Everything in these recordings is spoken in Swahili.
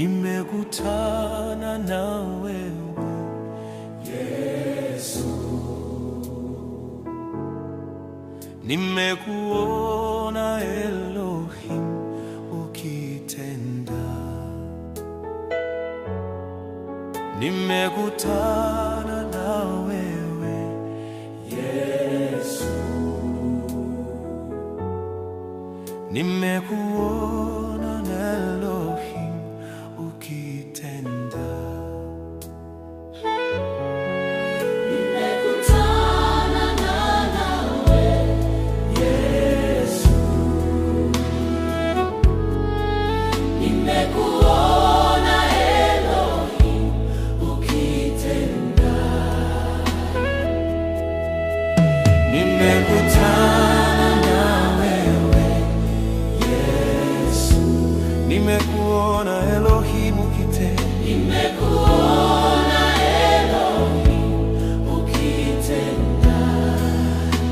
Nimekutana na wewe Yesu, nimekuona Elohim ukitenda, nimekutana na wewe Yesu, nimekuona Elohim ukitenda. Nimekutana nawe Yesu, nimekuona Elohim ukitenda, Nimekutana na wewe Yesu, nimekuona Elohim ukitenda, nimekuona Elohim ukitenda,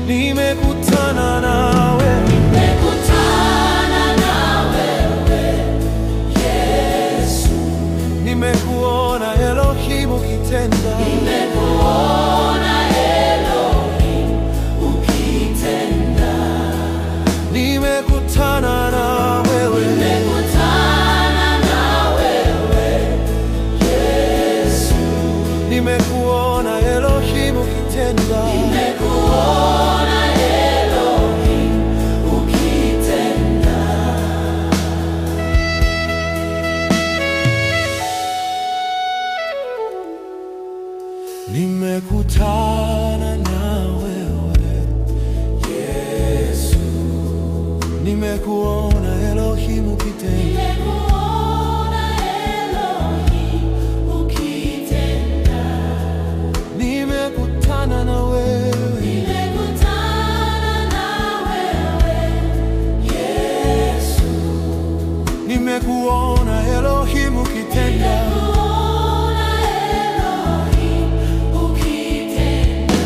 nimekutana na wewe, nimekutana na wewe Yesu, nimekuona Elohim ukitenda, nimekuona Elohim ukitenda, nimekutana na wewe, nimekutana na wewe Yesu, nimekuona Elohim ukitenda, nimekuona Elohim ukitenda. nimekutana na wewe Yesu, nimekuona Elohim ukitenda, Nimekuona Elohim ukitenda, nimekutana na wewe, nimekutana na wewe Yesu, nimekuona Elohim ukitenda, nimekuona Elohim ukitenda,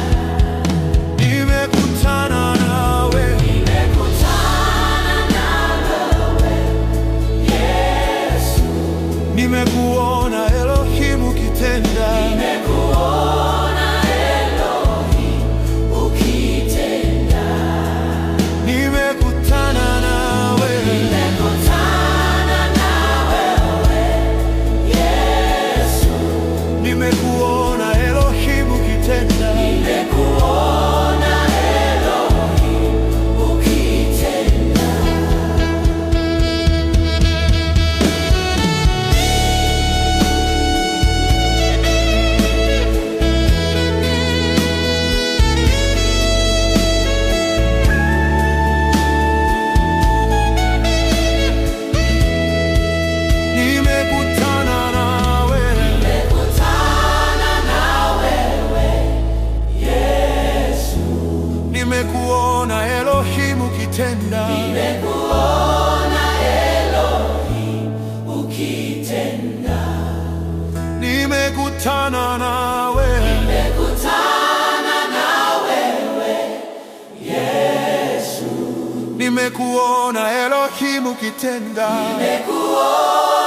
nimekutana na wewe, nimekutana na wewe Yesu, nimekuona Elohim ukitenda, nimekuona Elohim ukitenda, nimekutana na wewe, nimekutana na wewe Yesu, nimekuona Elohim ukitenda, nimekuona Elohim ukitenda. nimekutana na wewe, Nimekutana na wewe Yesu, nimekuona Elohim ukitenda, nimekuona Elohim ukitenda, nimekutana na wewe, nimekutana na wewe Yesu, nimekuona Elohim ukitenda, nimekuona